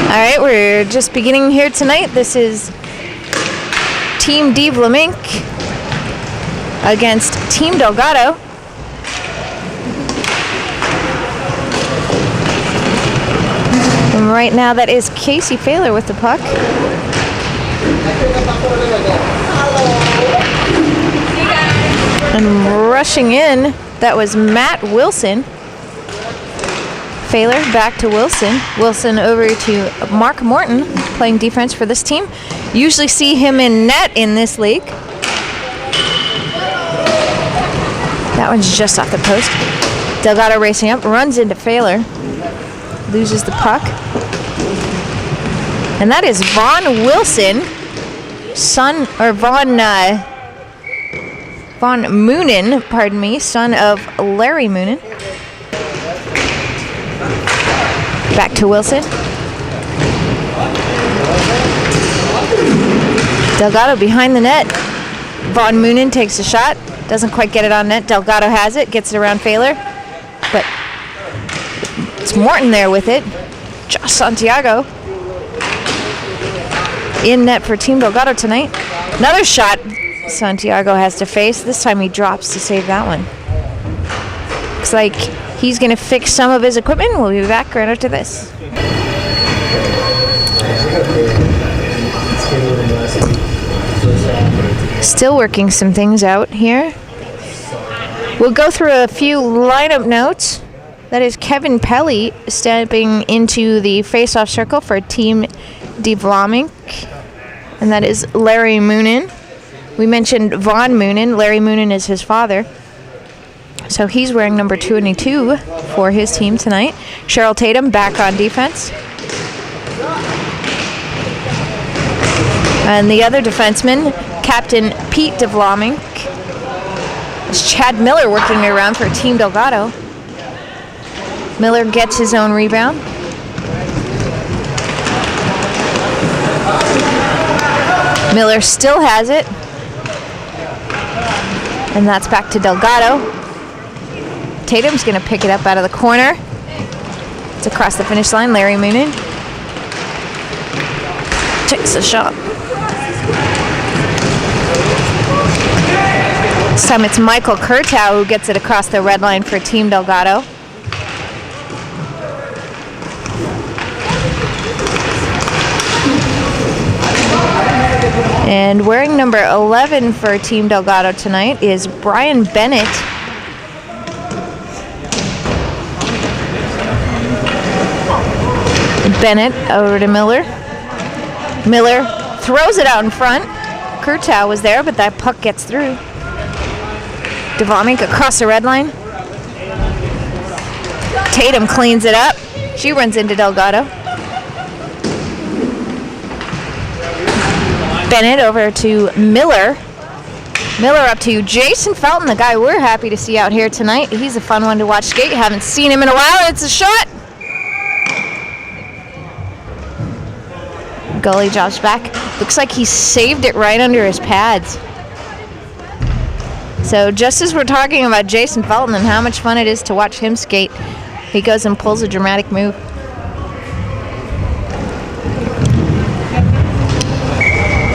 All right, we're just beginning here tonight. This is Team DeVlaminck against Team Delgado. And right now that is Casey Failer with the puck. And rushing in, that was Matt Wilson. Failer back to Wilson. Wilson over to Mark Morton, playing defense for this team. Usually see him in net in this league. That one's just off the post. Delgado racing up, runs into Failer. Loses the puck. And that is Vaughn Wilson, Vaughn Moonan, pardon me, son of Larry Moonan. Back to Wilson. Delgado behind the net. Vaughn Moonan takes a shot. Doesn't quite get it on net. Delgado has it. Gets it around Failer. But it's Morton there with it. Josh Santiago. In net for Team Delgado tonight. Another shot Santiago has to face. This time he drops to save that one. Looks like he's going to fix some of his equipment. We'll be back right after this. Still working some things out here. We'll go through a few lineup notes. That is Kevin Pelly stepping into the face-off circle for Team DeVlaminck. And that is Larry Moonan. We mentioned Vaughn Moonan. Larry Moonan is his father. So he's wearing number 22 for his team tonight. Cheryl Tatum back on defense. And the other defenseman, Captain Pete DeVlaminck, is Chad Miller working around for Team Delgado. Miller gets his own rebound. Miller still has it. And that's back to Delgado. Tatum's going to pick it up out of the corner. It's across the finish line. Larry Moonan takes a shot. This time it's Michael Kurtow who gets it across the red line for Team Delgado. And wearing number 11 for Team Delgado tonight is Brian Bennett. Bennett over to Miller. Miller throws it out in front. Kurtow was there, but that puck gets through. DeVlaminck across the red line. Tatum cleans it up. She runs into Delgado. Bennett over to Miller. Miller up to Jason Felton, the guy we're happy to see out here tonight. He's a fun one to watch skate. Haven't seen him in a while. It's a shot. Goalie drops back. Looks like he saved it right under his pads. So just as we're talking about Jason Felton and how much fun it is to watch him skate, he goes and pulls a dramatic move.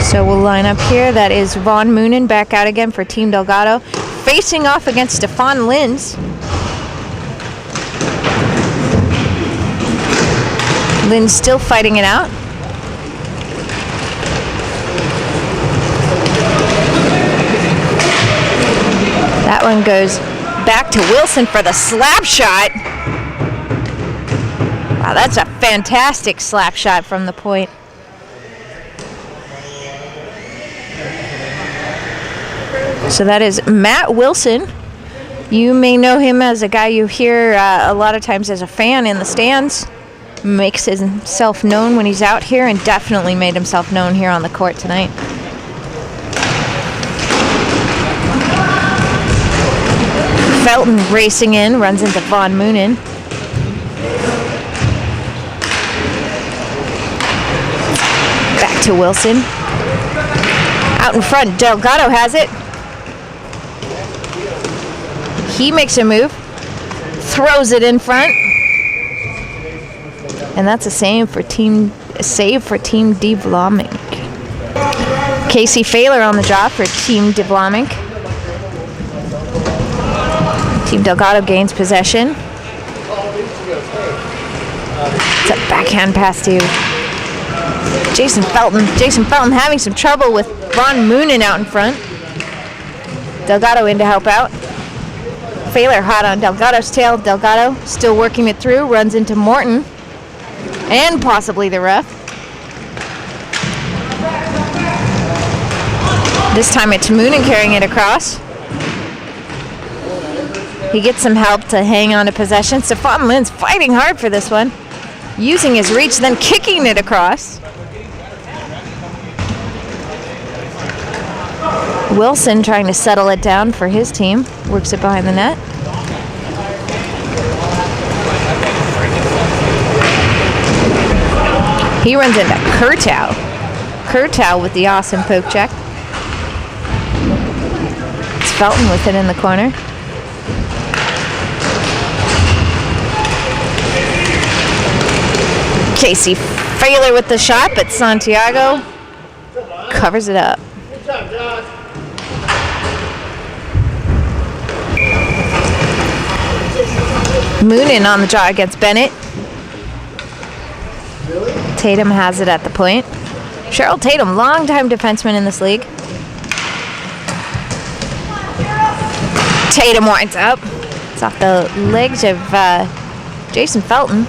So we'll line up here. That is Vaughn Moonan back out again for Team Delgado. Facing off against Stefan Linz. Linz still fighting it out. That one goes back to Wilson for the slap shot. Wow, that's a fantastic slap shot from the point. So that is Matt Wilson. You may know him as a guy you hear a lot of times as a fan in the stands. Makes himself known when he's out here and definitely made himself known here on the court tonight. Felton racing in, runs into Vaughn Moonan. Back to Wilson. Out in front, Delgado has it. He makes a move, throws it in front. And that's a save for Team A save for Team DeVlaminck. Casey Failer on the job for Team DeVlaminck. Team Delgado gains possession. It's a backhand pass to Jason Felton. Jason Felton having some trouble with Vaughn Moonan out in front. Delgado in to help out. Failer hot on Delgado's tail. Delgado still working it through. Runs into Morton. And possibly the ref. This time it's Moonan carrying it across. He gets some help to hang on to possession. Stephon Lynn's fighting hard for this one. Using his reach, then kicking it across. Wilson trying to settle it down for his team. Works it behind the net. He runs into Kurtow. Kurtow with the awesome poke check. It's Felton with it in the corner. Casey Failer with the shot, but Santiago covers it up. Moonan on the draw against Bennett. Tatum has it at the point. Cheryl Tatum, longtime defenseman in this league. Tatum winds up. It's off the legs of Jason Felton.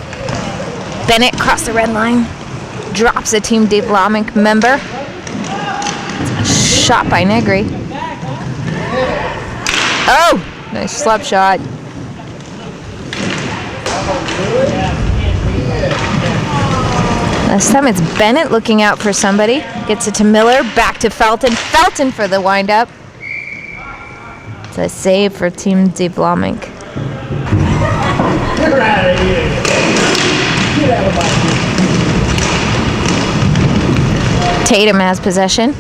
Bennett crossed the red line. Drops a Team DeVlaminck member. Shot by Negri. Oh! Nice slap shot. This time it's Bennett looking out for somebody. Gets it to Miller. Back to Felton. Felton for the windup. It's a save for Team DeVlaminck. Get out of here. Get out of my face. Tatum has possession.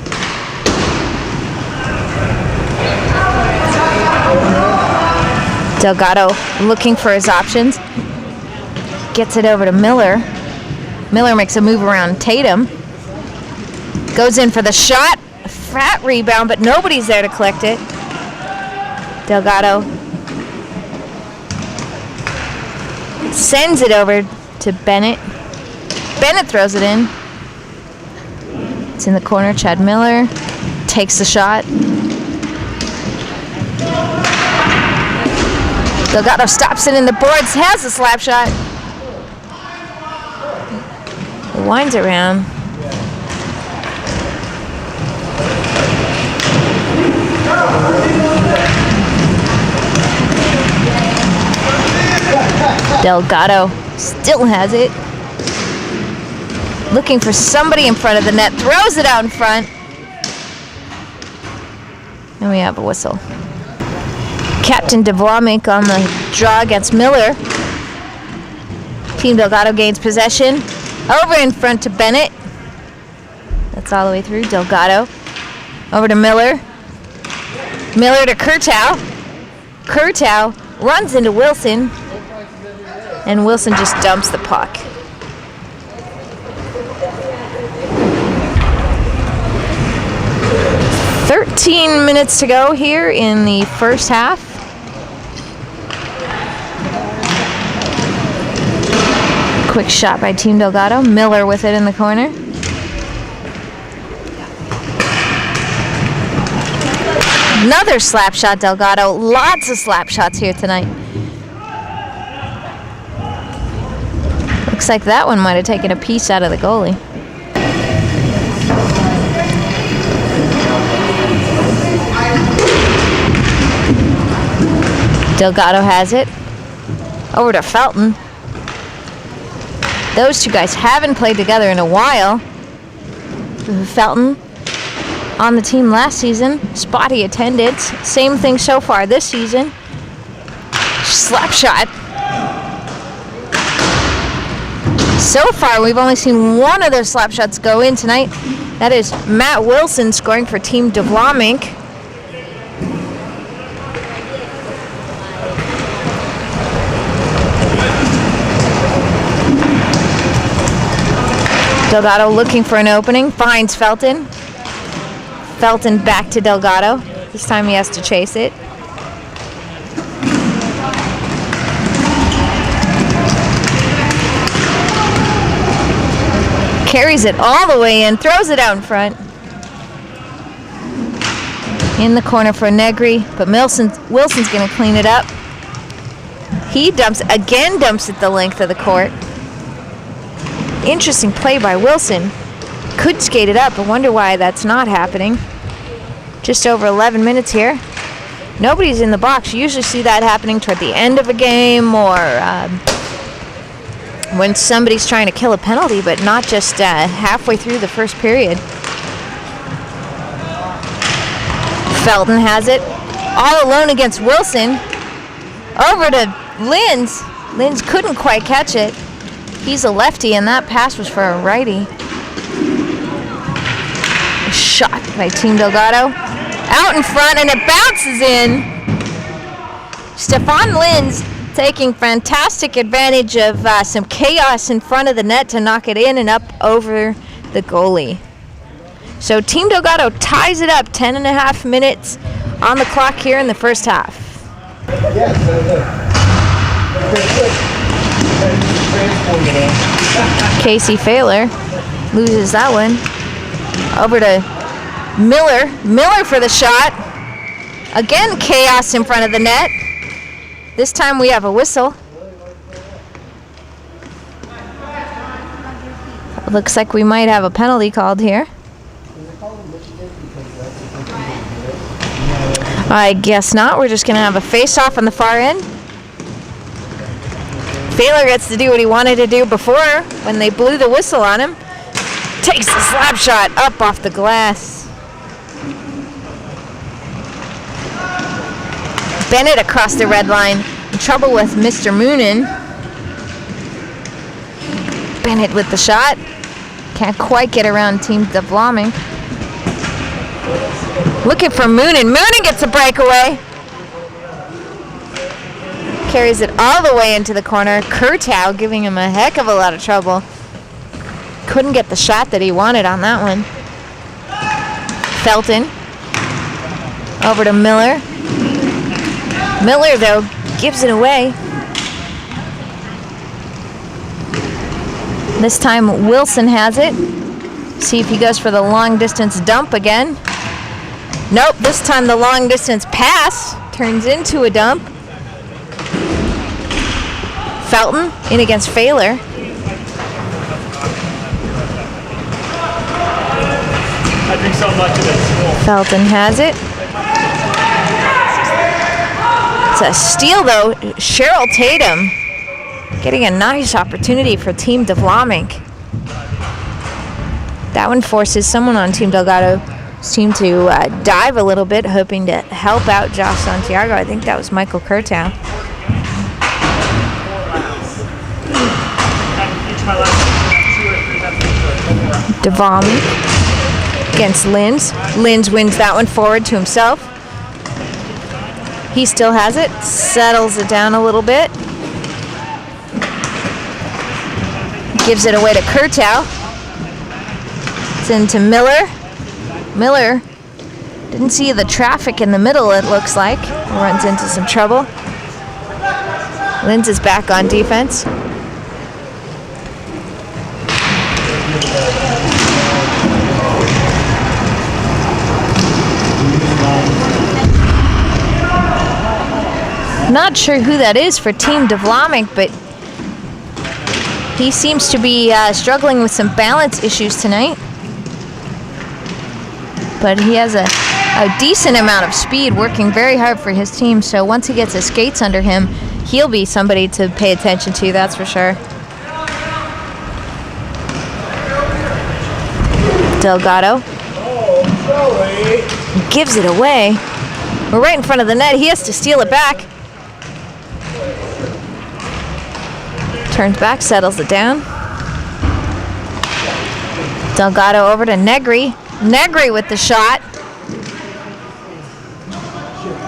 Delgado looking for his options. Gets it over to Miller. Miller makes a move around Tatum. Goes in for the shot. Fat rebound, but nobody's there to collect it. Delgado sends it over to Bennett. Bennett throws it in. It's in the corner. Chad Miller takes the shot. Delgado stops it in the boards, has the slap shot. Winds around. Delgado still has it. Looking for somebody in front of the net. Throws it out in front. And we have a whistle. Captain DeVlaminck on the draw against Miller. Team Delgado gains possession. Over in front to Bennett. That's all the way through. Delgado. Over to Miller. Miller to Kurtow. Kurtow runs into Wilson. And Wilson just dumps the puck. "13 minutes to go here in the first half. Quick shot by Team Delgado. Miller with it in the corner. Another slap shot, Delgado. Lots of slap shots here tonight. Looks like that one might have taken a piece out of the goalie. Delgado has it. Over to Felton. Those two guys haven't played together in a while. Felton on the team last season. Spotty attendance. Same thing so far this season. Slap shot. So far, we've only seen one of those slap shots go in tonight. That is Matt Wilson scoring for Team DeVlaminck. Delgado looking for an opening, finds Felton. Felton back to Delgado. This time he has to chase it. Carries it all the way in, throws it out in front. In the corner for Negri, but Wilson's going to clean it up. He dumps it the length of the court. Interesting play by Wilson. Could skate it up, but wonder why that's not happening. Just over 11 minutes here. Nobody's in the box. You usually see that happening toward the end of a game or when somebody's trying to kill a penalty, but not just halfway through the first period. Felton has it. All alone against Wilson. Over to Linz. Linz couldn't quite catch it. He's a lefty, and that pass was for a righty. Shot by Team Delgado. Out in front, and it bounces in. Stefan Linz taking fantastic advantage of some chaos in front of the net to knock it in and up over the goalie. So Team Delgado ties it up, 10.5 minutes on the clock here in the first half. Casey Failer loses that one. Over to Miller. Miller for the shot. Again, chaos in front of the net. This time we have a whistle. Looks like we might have a penalty called here. I guess not. We're just going to have a face-off on the far end. Failer gets to do what he wanted to do before when they blew the whistle on him. Takes the slap shot up off the glass. Bennett across the red line. In trouble with Mr. Moonan. Bennett with the shot. Can't quite get around Team DeVlaminck. Looking for Moonan. Moonan gets a breakaway. Carries it all the way into the corner. Kurtow giving him a heck of a lot of trouble. Couldn't get the shot that he wanted on that one. Felton. Over to Miller. Miller, though, gives it away. This time Wilson has it. See if he goes for the long distance dump again. Nope, this time the long distance pass turns into a dump. Felton in against Failer. I drink so much of it. Felton has it. It's a steal, though. Cheryl Tatum getting a nice opportunity for Team DeVlaminck. That one forces someone on Team Delgado's team to dive a little bit, hoping to help out Josh Santiago. I think that was Michael Kurtow. DeVlaminck against Linz. Linz wins that one forward to himself. He still has it, settles it down a little bit. Gives it away to Kurtow. It's into Miller. Miller didn't see the traffic in the middle, it looks like. Runs into some trouble. Linz is back on defense. Not sure who that is for Team DeVlaminck, but he seems to be struggling with some balance issues tonight. But he has a decent amount of speed, working very hard for his team, so once he gets his skates under him, he'll be somebody to pay attention to, that's for sure. Delgado gives it away. We're right in front of the net. He has to steal it back. Turns back, settles it down. Delgado over to Negri. Negri with the shot.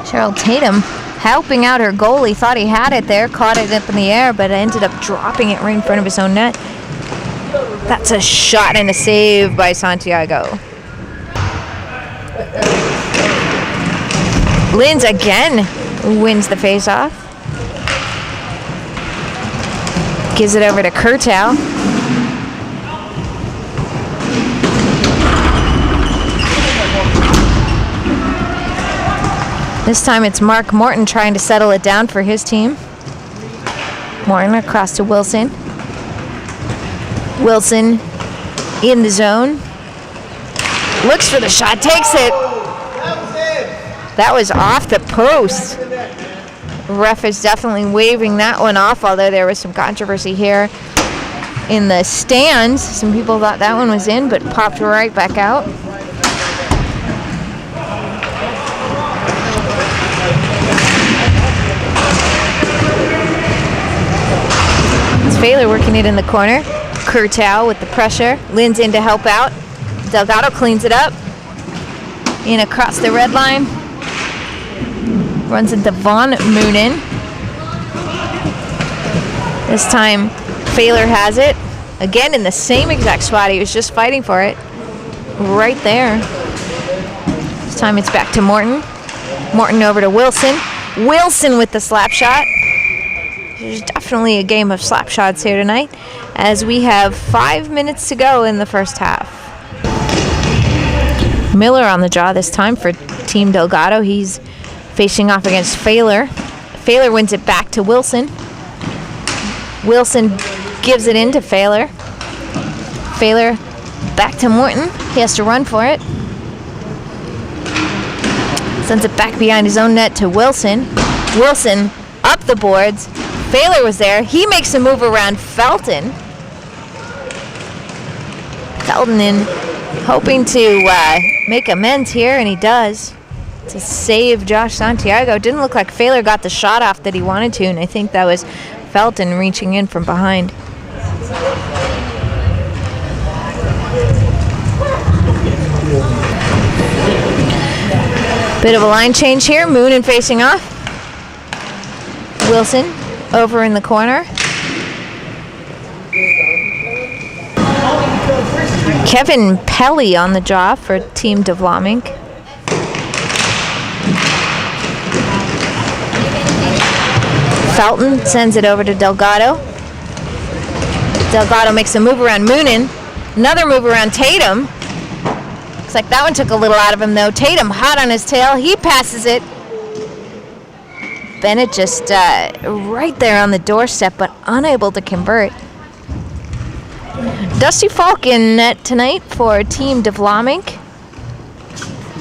Cheryl Tatum helping out her goalie. Thought he had it there, caught it up in the air, but ended up dropping it right in front of his own net. That's a shot and a save by Santiago. Linz again wins the face-off. Gives it over to Kurtow. This time it's Mark Morton trying to settle it down for his team. Morton across to Wilson. Wilson in the zone. Looks for the shot, takes it. That was off the post. Ref is definitely waving that one off, although there was some controversy here in the stands. Some people thought that one was in, but popped right back out. It's Failer working it in the corner. Kurtow with the pressure. Linz in to help out. Delgado cleans it up. In across the red line. Runs into Vaughn Moonan. This time, Failer has it. Again, in the same exact spot. He was just fighting for it. Right there. This time it's back to Morton. Morton over to Wilson. Wilson with the slap shot. There's definitely a game of slap shots here tonight, as we have 5 minutes to go in the first half. Miller on the draw this time for Team Delgado. He's facing off against Failer. Failer wins it back to Wilson. Wilson gives it in to Failer. Failer back to Morton. He has to run for it. Sends it back behind his own net to Wilson. Wilson up the boards. Failer was there. He makes a move around Felton. Felton in, hoping to make amends here, and he does. To save Josh Santiago. Didn't look like Failer got the shot off that he wanted to, and I think that was Felton reaching in from behind. Bit of a line change here. Moonan facing off. Wilson over in the corner. Kevin Pelly on the job for Team DeVlaminck. Felton sends it over to Delgado. Delgado makes a move around Moonan. Another move around Tatum. Looks like that one took a little out of him though. Tatum hot on his tail. He passes it. Bennett just right there on the doorstep, but unable to convert. Dusty Falk in net tonight for Team DeVlaminck.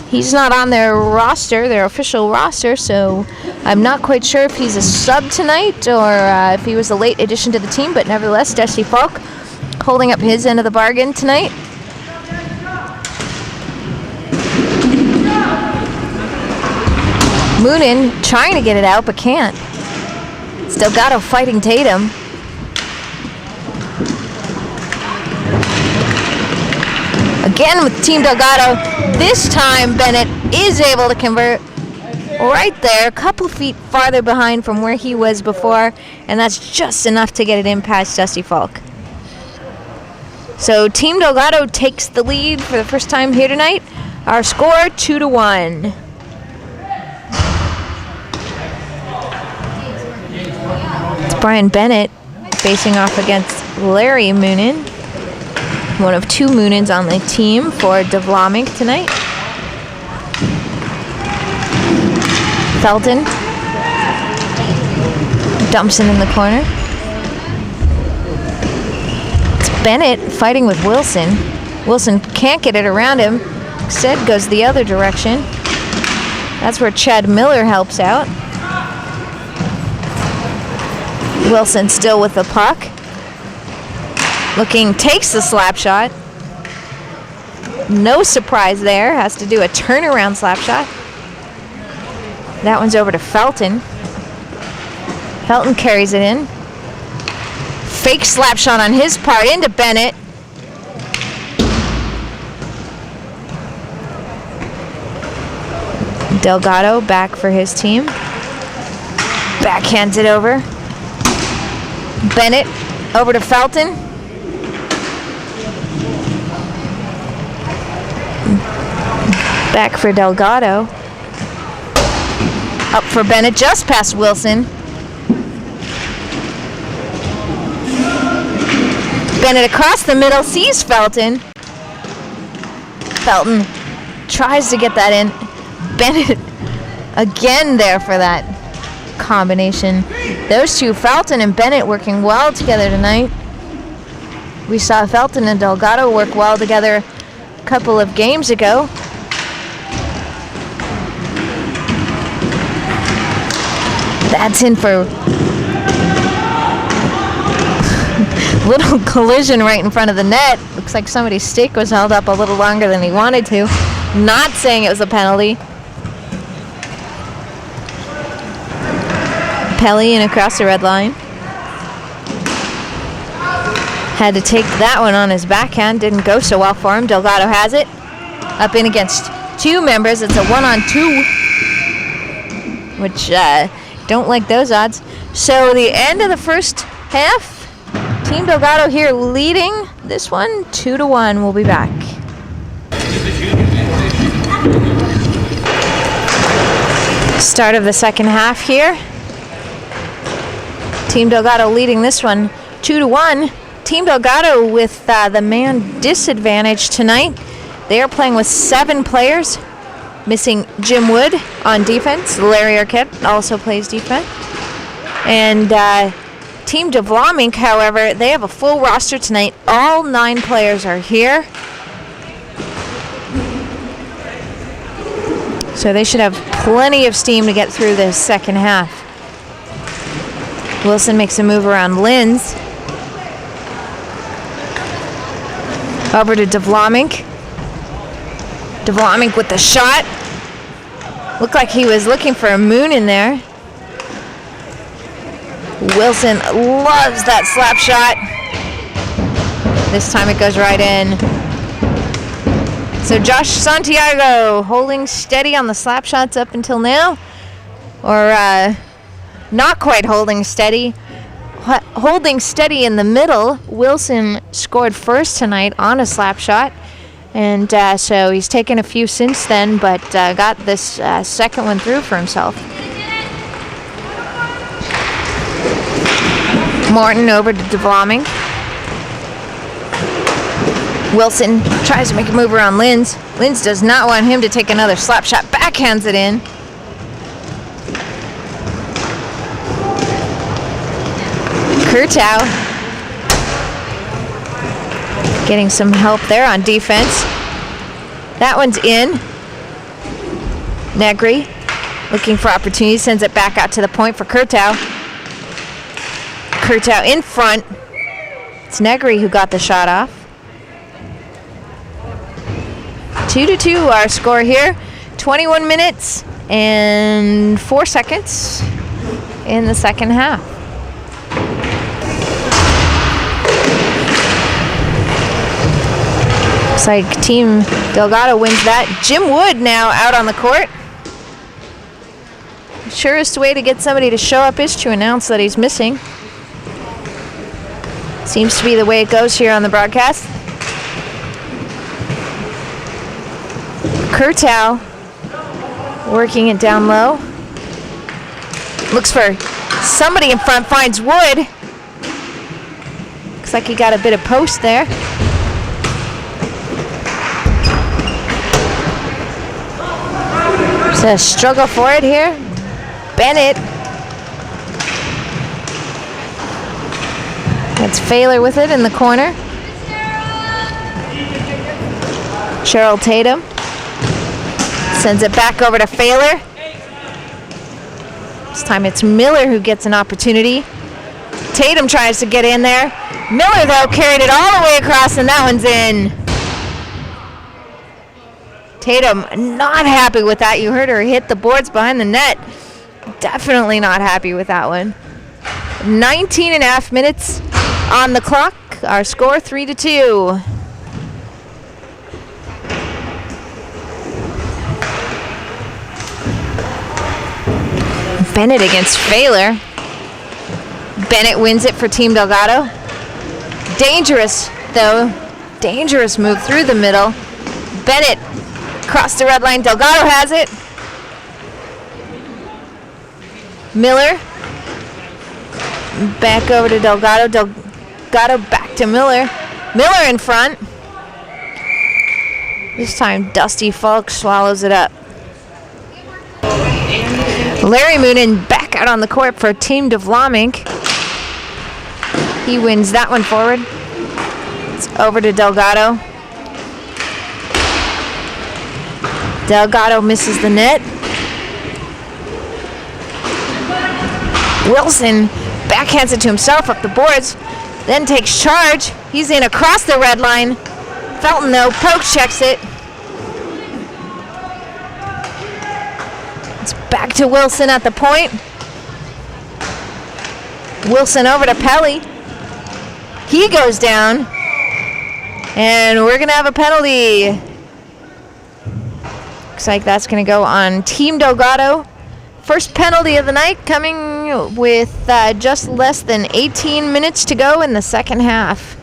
He's not on their roster, their official roster, so I'm not quite sure if he's a sub tonight or if he was a late addition to the team, but nevertheless, Dusty Falk holding up his end of the bargain tonight. Moonan trying to get it out, but can't. It's Delgado fighting Tatum. Again with Team Delgado. This time Bennett is able to convert right there, a couple feet farther behind from where he was before, and that's just enough to get it in past Dusty Falk. So Team Delgado takes the lead for the first time here tonight. Our score 2-1. It's Brian Bennett facing off against Larry Moonan. One of two Moonans on the team for DeVlaminck tonight. Felton dumps it in the corner. It's Bennett fighting with Wilson. Wilson can't get it around him. Instead goes the other direction. That's where Chad Miller helps out. Wilson still with the puck. Looking, takes the slap shot. No surprise there. Has to do a turnaround slap shot. That one's over to Felton. Felton carries it in. Fake slap shot on his part into Bennett. Delgado back for his team. Backhands it over. Bennett over to Felton. Back for Delgado. Up for Bennett, just past Wilson. Bennett across the middle, sees Felton. Felton tries to get that in. Bennett again there for that combination. Those two, Felton and Bennett, working well together tonight. We saw Felton and Delgado work well together a couple of games ago. That's in for little collision right in front of the net. Looks like somebody's stick was held up a little longer than he wanted to. Not saying it was a penalty. Pelly in across the red line. Had to take that one on his backhand. Didn't go so well for him. Delgado has it. Up in against two members. It's a 1-on-2. Which, don't like those odds. So the end of the first half. Team Delgado here leading this one 2-1. We'll be back. Start of the second half here. Team Delgado leading this one 2-1. Team Delgado with the man disadvantage tonight. They are playing with 7 players, missing Jim Wood on defense. Larry Arquette also plays defense. And Team DeVlaminck, however, they have a full roster tonight. All 9 players are here. So they should have plenty of steam to get through this second half. Wilson makes a move around Linz. Over to DeVlaminck. DeVlaminck with the shot. Looked like he was looking for a Moonan there. Wilson loves that slap shot. This time it goes right in. So Josh Santiago holding steady on the slap shots up until now. Or not quite holding steady. Holding steady in the middle. Wilson scored first tonight on a slap shot. And so he's taken a few since then, but got this second one through for himself. Martin over to DeVlaminck. Wilson tries to make a move around Linz. Linz does not want him to take another slap shot. Backhands it in. Kurtow getting some help there on defense. That one's in. Negri looking for opportunity, sends it back out to the point for Kurtow. Kurtow in front. It's Negri who got the shot off. 2-2 our score here. 21 minutes and 4 seconds in the second half. Looks like Team Delgado wins that. Jim Wood now out on the court. Surest way to get somebody to show up is to announce that he's missing. Seems to be the way it goes here on the broadcast. Kurtow working it down low. Looks for somebody in front, finds Wood. Looks like he got a bit of post there. It's a struggle for it here. Bennett. That's Failer with it in the corner. Cheryl Tatum sends it back over to Failer. This time it's Miller who gets an opportunity. Tatum tries to get in there. Miller, though, carried it all the way across, and that one's in. Tatum not happy with that. You heard her hit the boards behind the net. Definitely not happy with that one. 19 and a half minutes on the clock. Our score 3-2. Bennett against Failer. Bennett wins it for Team Delgado. Dangerous, though. Dangerous move through the middle. Bennett Across the red line, Delgado has it. Miller. Back over to Delgado. Delgado back to Miller. Miller in front. This time, Dusty Falk swallows it up. Larry Moonan back out on the court for Team DeVlaminck. He wins that one forward. It's over to Delgado. Delgado misses the net. Wilson backhands it to himself up the boards, then takes charge. He's in across the red line. Felton, though, poke checks it. It's back to Wilson at the point. Wilson over to Pelly. He goes down. And we're going to have a penalty. Looks like that's going to go on Team Delgado. First penalty of the night coming with just less than 18 minutes to go in the second half.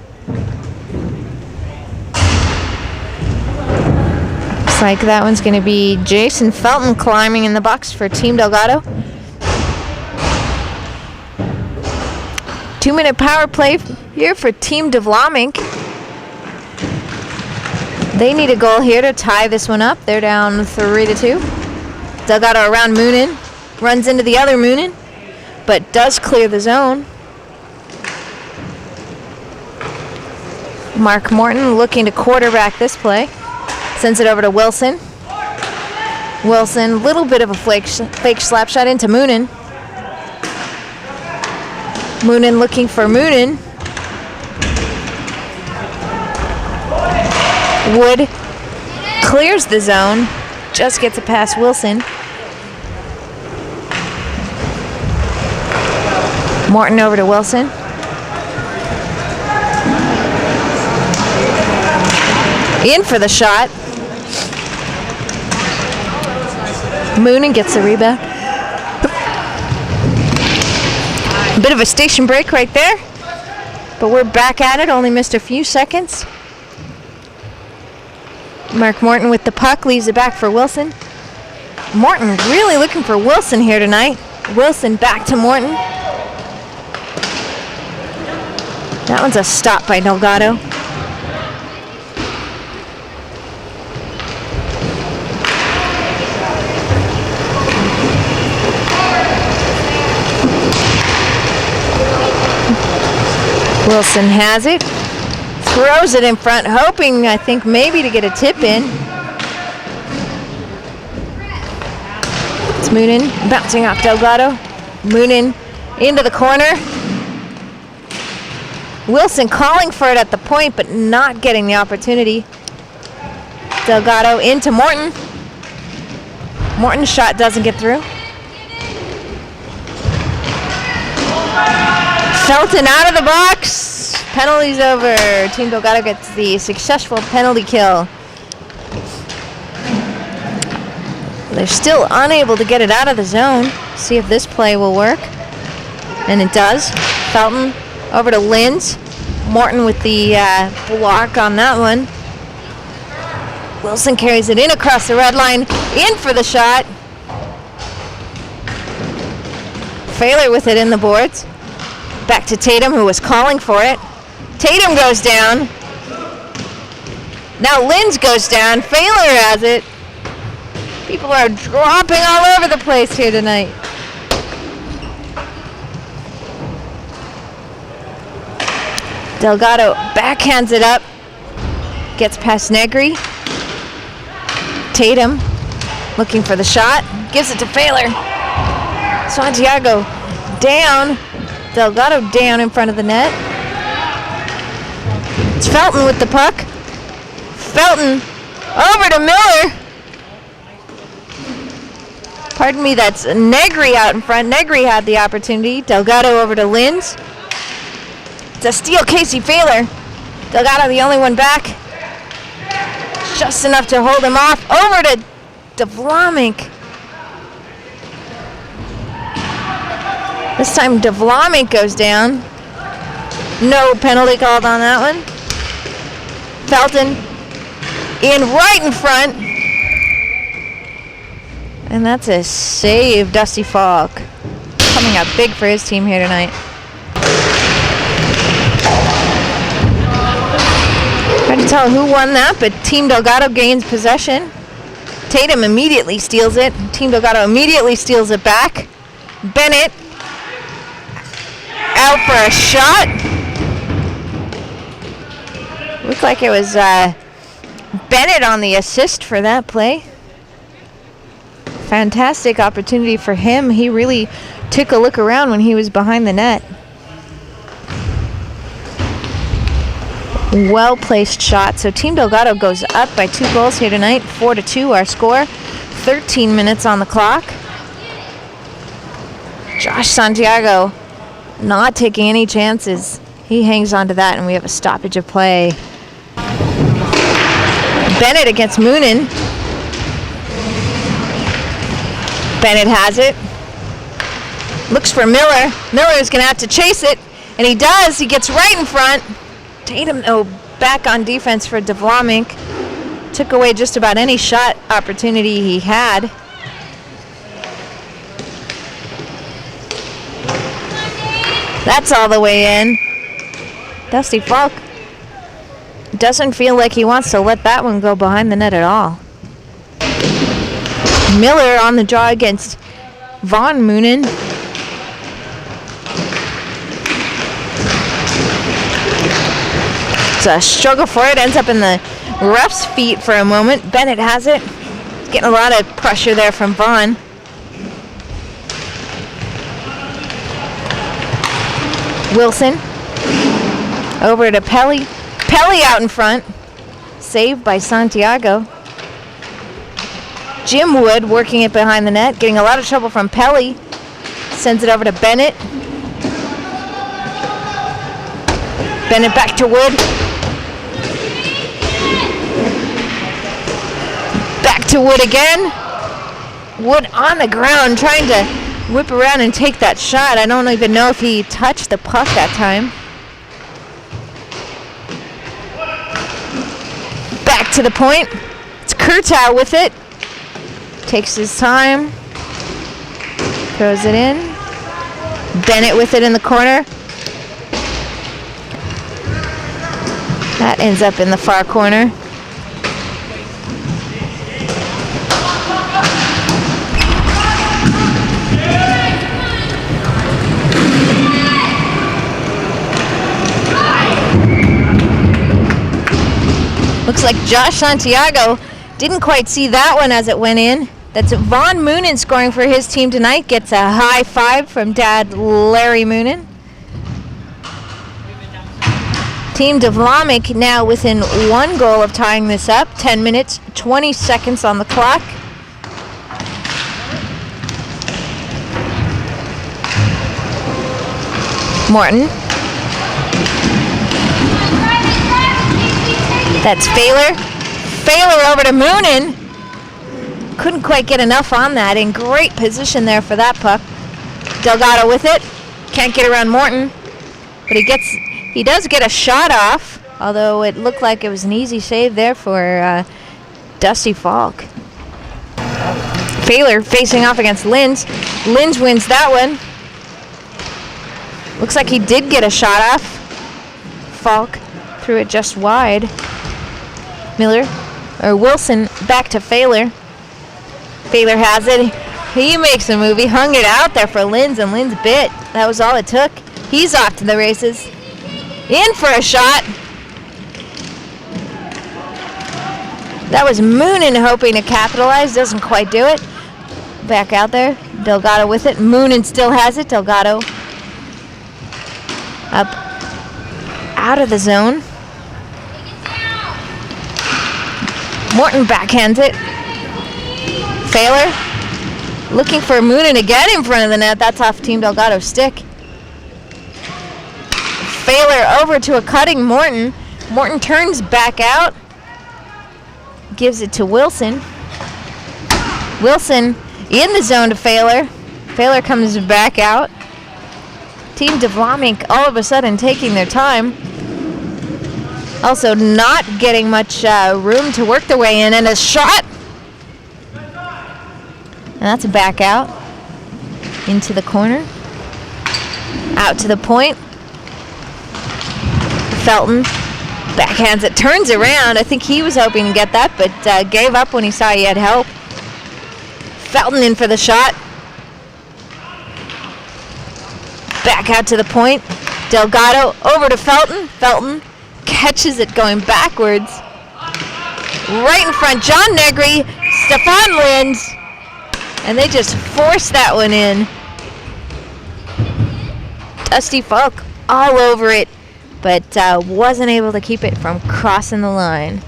Looks like that one's going to be Jason Felton climbing in the box for Team Delgado. 2-minute power play here for Team DeVlaminck. They need a goal here to tie this one up. They're down 3-2. Delgado around Moonan. Runs into the other Moonan, but does clear the zone. Mark Morton looking to quarterback this play. Sends it over to Wilson. Wilson, little bit of a fake slap shot into Moonan. Moonan looking for Moonan. Wood clears the zone, just gets it past Wilson. Morton over to Wilson. In for the shot. Moonan gets the rebound. A bit of a station break right there, but we're back at it, only missed a few seconds. Mark Morton with the puck, leaves it back for Wilson. Morton really looking for Wilson here tonight. Wilson back to Morton. That one's a stop by Delgado. Wilson has it. Throws it in front, hoping, I think, maybe to get a tip in. It's Moonan bouncing off Delgado. Moonan into the corner. Wilson calling for it at the point, but not getting the opportunity. Delgado into Morton. Morton's shot doesn't get through. Felton out of the box. Penalty's over. Team Delgado gets the successful penalty kill. They're still unable to get it out of the zone. See if this play will work. And it does. Felton over to Linz. Morton with the block on that one. Wilson carries it in across the red line. In for the shot. Failer with it in the boards. Back to Tatum, who was calling for it. Tatum goes down. Now Linz goes down. Failer has it. People are dropping all over the place here tonight. Delgado backhands it up. Gets past Negri. Tatum looking for the shot. Gives it to Failer. Santiago down. Delgado down in front of the net. It's Felton with the puck. Felton over to Miller. Pardon me, that's Negri out in front. Negri had the opportunity. Delgado over to Linz. It's a steal, Casey Failer. Delgado the only one back. Just enough to hold him off. Over to DeVlaminck. This time DeVlaminck goes down. No penalty called on that one. Felton in right in front. And that's a save, Dusty Falk. Coming up big for his team here tonight. Hard to tell who won that, but Team Delgado gains possession. Tatum immediately steals it. Team Delgado immediately steals it back. Bennett out for a shot. Looked like it was Bennett on the assist for that play. Fantastic opportunity for him. He really took a look around when he was behind the net. Well-placed shot. So Team Delgado goes up by 2 goals here tonight. 4-2 our score. 13 minutes on the clock. Josh Santiago not taking any chances. He hangs on to that, and we have a stoppage of play. Bennett against Moonan. Bennett has it. Looks for Miller. Miller's going to have to chase it, and he does. He gets right in front. Tatum, back on defense for DeVlaminck. Took away just about any shot opportunity he had. That's all the way in. Dusty Falk doesn't feel like he wants to let that one go behind the net at all. Miller on the draw against Vaughn Moonan. It's a struggle for it. Ends up in the ref's feet for a moment. Bennett has it. Getting a lot of pressure there from Vaughn. Wilson over to Pelly. Pelly out in front. Saved by Santiago. Jim Wood working it behind the net. Getting a lot of trouble from Pelly. Sends it over to Bennett. Bennett back to Wood. Back to Wood again. Wood on the ground trying to whip around and take that shot. I don't even know if he touched the puck that time. Back to the point. It's Kurtow with it. Takes his time. Throws it in. Bennett with it in the corner. That ends up in the far corner. Looks like Josh Santiago didn't quite see that one as it went in. That's Vaughn Moonan scoring for his team tonight. Gets a high five from Dad Larry Moonan. Team DeVlaminck now within 1 goal of tying this up. 10 minutes, 20 seconds on the clock. Morton. That's Failer. Failer over to Moonan. Couldn't quite get enough on that. In great position there for that puck. Delgado with it. Can't get around Morton. But he does get a shot off. Although it looked like it was an easy save there for Dusty Falk. Failer facing off against Linz. Linz wins that one. Looks like he did get a shot off. Falk threw it just wide. Wilson back to Failer. Failer has it. He makes a move. He hung it out there for Linz, and Linz bit. That was all it took. He's off to the races. In for a shot. That was Moonan hoping to capitalize. Doesn't quite do it. Back out there. Delgado with it. Moonan still has it. Delgado up out of the zone. Morton backhands it. Failer looking for Moonan again in front of the net. That's off Team Delgado's stick. Failer over to a cutting Morton. Morton turns back out. Gives it to Wilson. Wilson in the zone to Failer. Failer comes back out. Team DeVlaminck all of a sudden taking their time. Also not getting much room to work their way in. And a shot. And that's a back out. Into the corner. Out to the point. Felton backhands it, turns around. I think he was hoping to get that, but gave up when he saw he had help. Felton in for the shot. Back out to the point. Delgado over to Felton. Felton catches it going backwards. Right in front, John Negri, Stefan Linz, and they just forced that one in. Dusty Falk all over it, but wasn't able to keep it from crossing the line.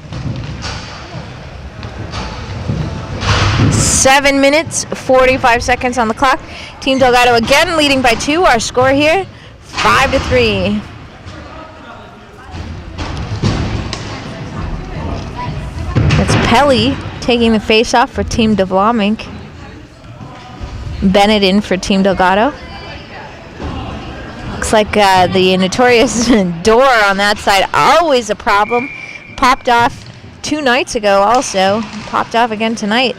7 minutes, 45 seconds on the clock. Team Delgado again leading by 2. Our score here, 5-3. That's Pelly taking the face-off for Team DeVlaminck. Bennett in for Team Delgado. Looks like the notorious door on that side, always a problem. Popped off 2 nights ago also. Popped off again tonight.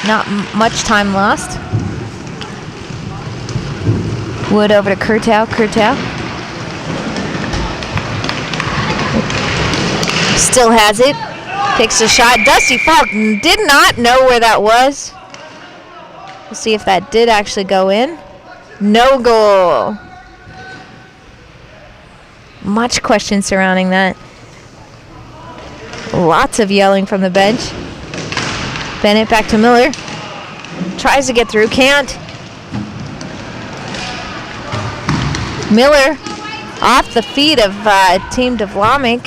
Not much time lost. Wood over to Kurtow. Kurtow. Still has it. Takes a shot. Dusty Falk did not know where that was. We'll see if that did actually go in. No goal. Much question surrounding that. Lots of yelling from the bench. Bennett back to Miller. Tries to get through, can't. Miller off the feet of Team DeVlaminck.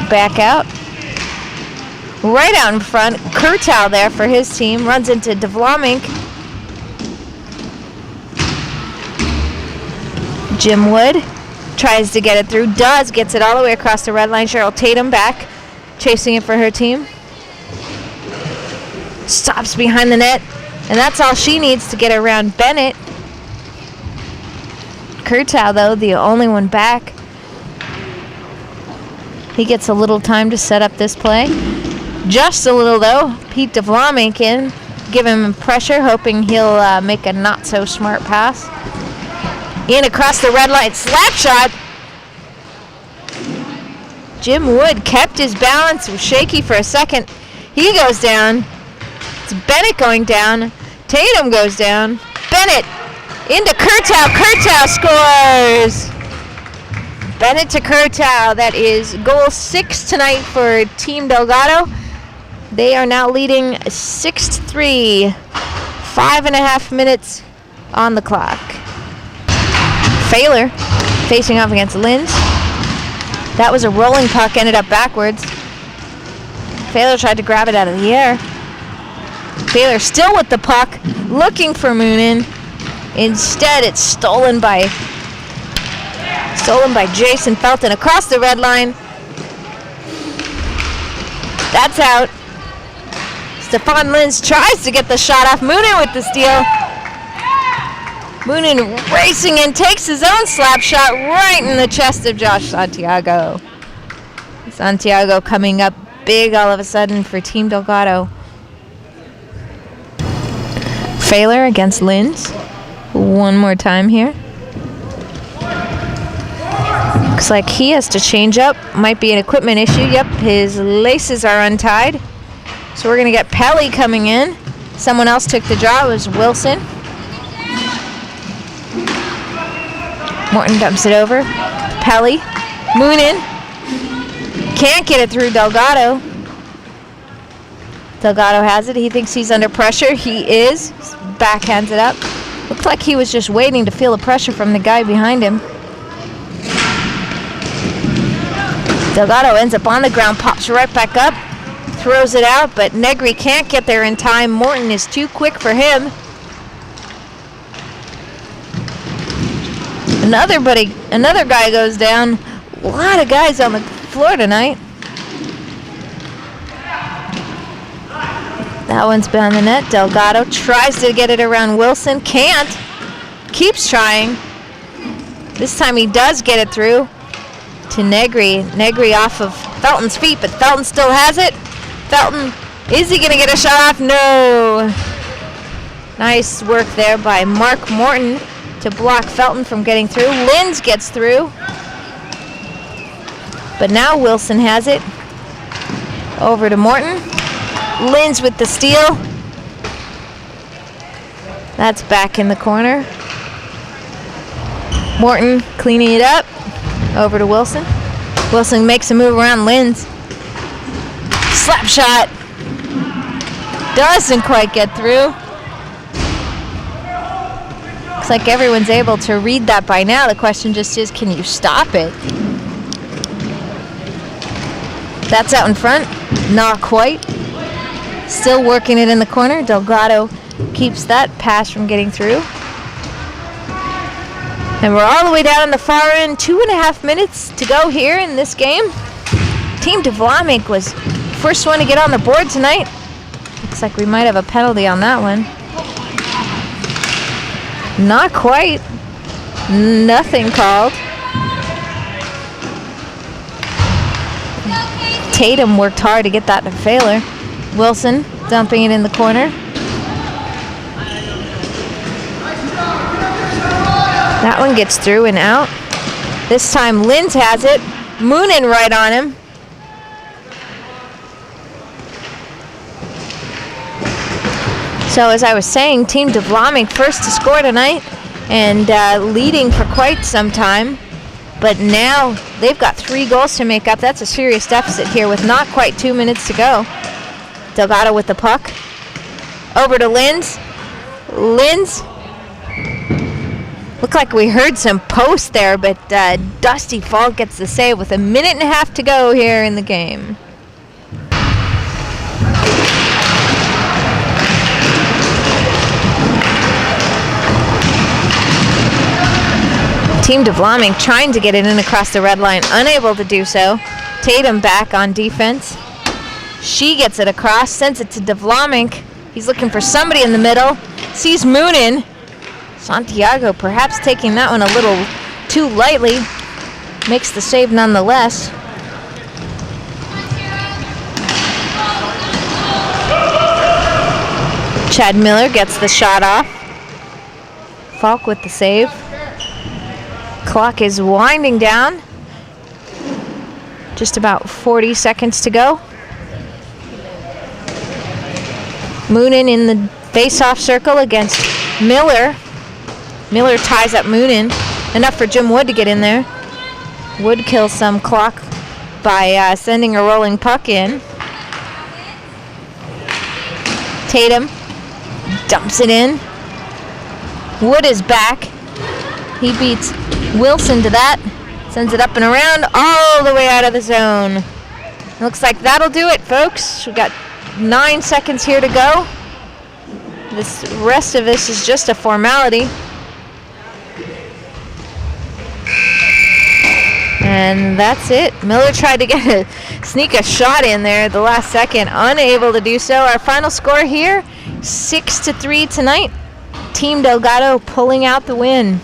Back out. Right out in front. Kurtow there for his team. Runs into DeVlaminck. Jim Wood tries to get it through. Gets it all the way across the red line. Cheryl Tatum back. Chasing it for her team. Stops behind the net. And that's all she needs to get around Bennett. Kurtow, though, the only one back. He gets a little time to set up this play. Just a little, though. Pete DeVlaminck in. Give him pressure, hoping he'll make a not-so-smart pass. In across the red line. Slap shot. Jim Wood kept his balance. Was shaky for a second. He goes down. It's Bennett going down. Tatum goes down. Bennett into Kurtow. Kurtow scores. Bennett to Kurtow. That is goal 6 tonight for Team Delgado. They are now leading 6-3. 5.5 minutes on the clock. Failer facing off against Linz. That was a rolling puck, ended up backwards. Failer tried to grab it out of the air. Failer still with the puck, looking for Moonan. Instead, it's stolen by Jason Felton across the red line. That's out. Stefan Linz tries to get the shot off. Moonan with the steal. Moonan racing in, takes his own slap shot right in the chest of Josh Santiago. Santiago coming up big all of a sudden for Team Delgado. Failer against Linz. One more time here. Looks like he has to change up. Might be an equipment issue. Yep, his laces are untied. So we're going to get Pelly coming in. Someone else took the draw. It was Wilson. Morton dumps it over. Pelly. Moonan. Can't get it through Delgado. Delgado has it. He thinks he's under pressure. He is. Backhands it up. Looks like he was just waiting to feel the pressure from the guy behind him. Delgado ends up on the ground, pops right back up, throws it out, but Negri can't get there in time. Morton is too quick for him. Another guy goes down. A lot of guys on the floor tonight. That one's behind the net. Delgado tries to get it around Wilson. Can't. Keeps trying. This time he does get it through to Negri. Negri off of Felton's feet, but Felton still has it. Felton Is he going to get a shot off? No. Nice work there by Mark Morton to block Felton from getting through. Linz gets through. But now Wilson has it. Over to Morton. Linz with the steal. That's back in the corner. Morton cleaning it up. Over to Wilson. Wilson makes a move around Linz. Slap shot. Doesn't quite get through. Looks like everyone's able to read that by now. The question just is, can you stop it? That's out in front. Not quite. Still working it in the corner. Delgado keeps that pass from getting through. And we're all the way down in the far end. 2.5 minutes to go here in this game. Team DeVlaminck was the first one to get on the board tonight. Looks like we might have a penalty on that one. Not quite. Nothing called. Tatum worked hard to get that to failure. Wilson dumping it in the corner. That one gets through and out. This time Linz has it. Moonan right on him. So as I was saying, Team DeVlaminck first to score tonight and leading for quite some time. But now they've got 3 goals to make up. That's a serious deficit here with not quite 2 minutes to go. Delgado with the puck. Over to Linz. Linz. Looked like we heard some posts there, but Dusty Falk gets the save with 1.5 minutes to go here in the game. Team DeVlaminck trying to get it in across the red line, unable to do so. Tatum back on defense. She gets it across, sends it to DeVlaminck. He's looking for somebody in the middle. Sees Moonan. Santiago perhaps taking that one a little too lightly. Makes the save nonetheless. Chad Miller gets the shot off. Falk with the save. Clock is winding down. Just about 40 seconds to go. Moonan in the face-off circle against Miller. Miller ties up Moonan. Enough for Jim Wood to get in there. Wood kills some clock by sending a rolling puck in. Tatum dumps it in. Wood is back. He beats Wilson to that. Sends it up and around all the way out of the zone. Looks like that'll do it, folks. We've got 9 seconds here to go. This rest of this is just a formality. And that's it. Miller tried to sneak a shot in there at the last second. Unable to do so. Our final score here, 6-3 tonight. Team Delgado pulling out the win.